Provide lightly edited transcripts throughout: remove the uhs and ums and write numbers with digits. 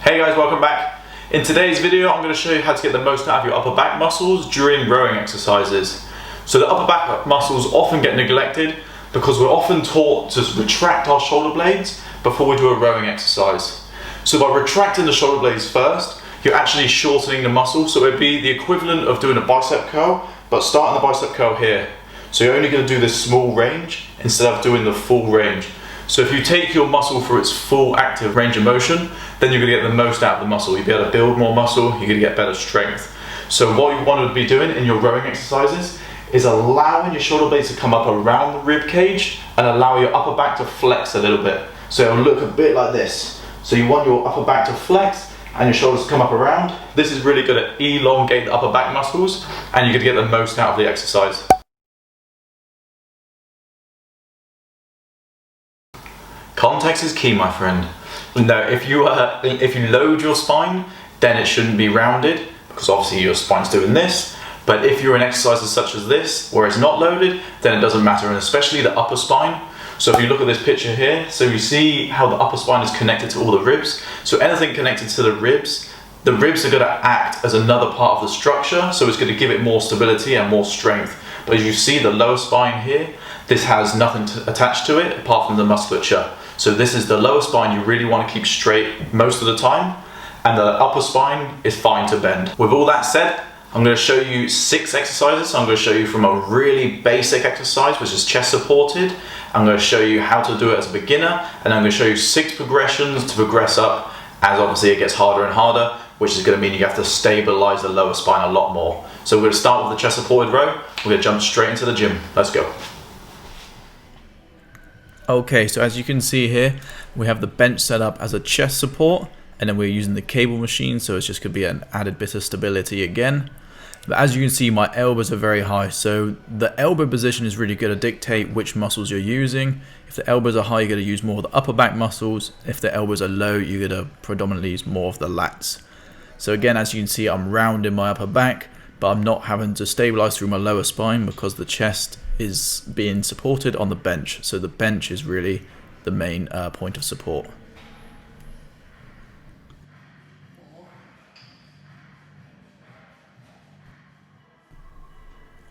Hey guys, welcome back. In today's video, I'm going to show you how to get the most out of your upper back muscles during rowing exercises. So the upper back muscles often get neglected because we're often taught to retract our shoulder blades before we do a rowing exercise. So by retracting the shoulder blades first, you're actually shortening the muscle. So it'd be the equivalent of doing a bicep curl, but starting the bicep curl here. So you're only going to do this small range instead of doing the full range. So if you take your muscle for its full active range of motion, then you're going to get the most out of the muscle. You'll be able to build more muscle, you're going to get better strength. So what you want to be doing in your rowing exercises is allowing your shoulder blades to come up around the rib cage and allow your upper back to flex a little bit. So it'll look a bit like this. So you want your upper back to flex and your shoulders to come up around. This is really good at elongate the upper back muscles and you're going to get the most out of the exercise. Context is key, my friend. Now, if you load your spine, then it shouldn't be rounded because obviously your spine's doing this. But if you're in exercises such as this, where it's not loaded, then it doesn't matter, and especially the upper spine. So if you look at this picture here, so you see how the upper spine is connected to all the ribs. So anything connected to the ribs are going to act as another part of the structure, so it's going to give it more stability and more strength. But as you see the lower spine here, this has nothing attached to it apart from the musculature. So this is the lower spine you really want to keep straight most of the time, and the upper spine is fine to bend. With all that said, I'm going to show you 6 exercises. So I'm going to show you from a really basic exercise, which is chest supported. I'm going to show you how to do it as a beginner, and I'm going to show you 6 progressions to progress up as obviously it gets harder and harder, which is going to mean you have to stabilize the lower spine a lot more. So we're going to start with the chest supported row. We're going to jump straight into the gym. Let's go. Okay, so as you can see here, we have the bench set up as a chest support, and then we're using the cable machine, so it's just going to be an added bit of stability again. But as you can see, my elbows are very high, so the elbow position is really going to dictate which muscles you're using. If the elbows are high, you're going to use more of the upper back muscles. If the elbows are low, you're going to predominantly use more of the lats. So again, as you can see, I'm rounding my upper back, but I'm not having to stabilize through my lower spine because the chest is being supported on the bench. So the bench is really the main point of support.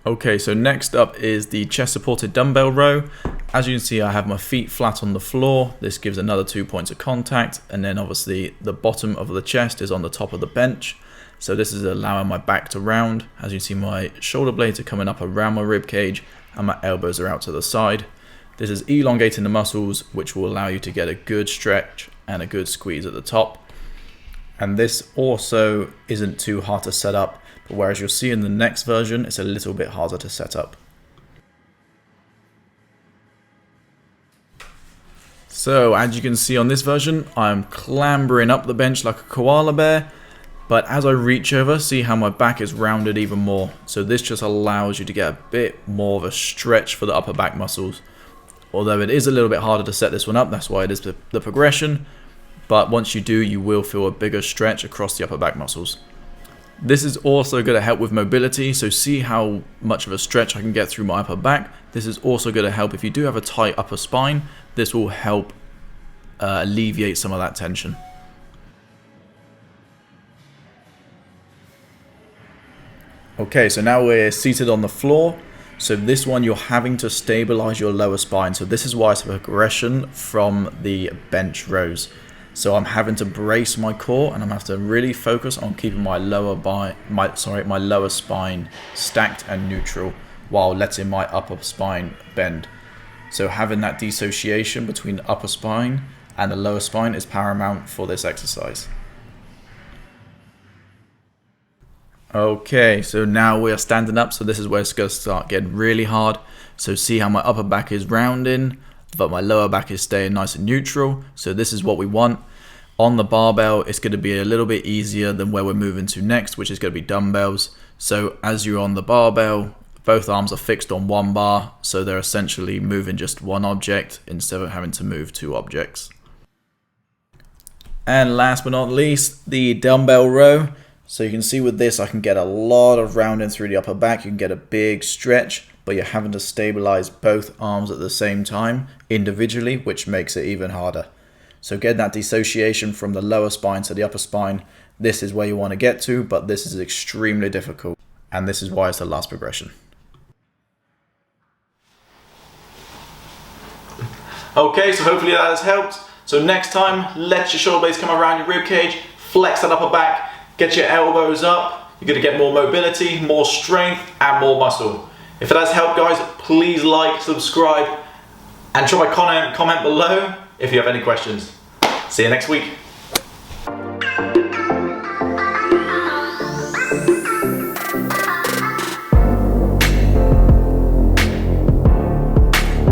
Okay, so next up is the chest supported dumbbell row. As you can see, I have my feet flat on the floor. This gives another 2 points of contact, and then obviously the bottom of the chest is on the top of the bench. So this is allowing my back to round. As you see, my shoulder blades are coming up around my rib cage and my elbows are out to the side. This is elongating the muscles, which will allow you to get a good stretch and a good squeeze at the top. And this also isn't too hard to set up, but whereas you'll see in the next version, it's a little bit harder to set up. So as you can see on this version, I'm clambering up the bench like a koala bear. But as I reach over, see how my back is rounded even more. So this just allows you to get a bit more of a stretch for the upper back muscles. Although it is a little bit harder to set this one up, that's why it is the progression. But once you do, you will feel a bigger stretch across the upper back muscles. This is also going to help with mobility. So see how much of a stretch I can get through my upper back. This is also going to help if you do have a tight upper spine. This will help alleviate some of that tension. Okay, so now we're seated on the floor. So this one, you're having to stabilize your lower spine. So this is why it's a progression from the bench rows. So I'm having to brace my core and I'm having to really focus on keeping my lower spine stacked and neutral while letting my upper spine bend. So having that dissociation between the upper spine and the lower spine is paramount for this exercise. Okay, so now we are standing up, so this is where it's going to start getting really hard. So see how my upper back is rounding, but my lower back is staying nice and neutral. So this is what we want. On the barbell, it's going to be a little bit easier than where we're moving to next, which is going to be dumbbells. So as you're on the barbell, both arms are fixed on one bar, so they're essentially moving just one object instead of having to move 2 objects. And last but not least, the dumbbell row. So you can see with this, I can get a lot of rounding through the upper back. You can get a big stretch, but you're having to stabilize both arms at the same time individually, which makes it even harder. So get that dissociation from the lower spine to the upper spine. This is where you want to get to, but this is extremely difficult. And this is why it's the last progression. Okay, so hopefully that has helped. So next time, let your shoulder blades come around your rib cage, flex that upper back, get your elbows up. You're going to get more mobility, more strength, and more muscle. If it has helped, guys, please like, subscribe, and drop a comment below if you have any questions. See you next week.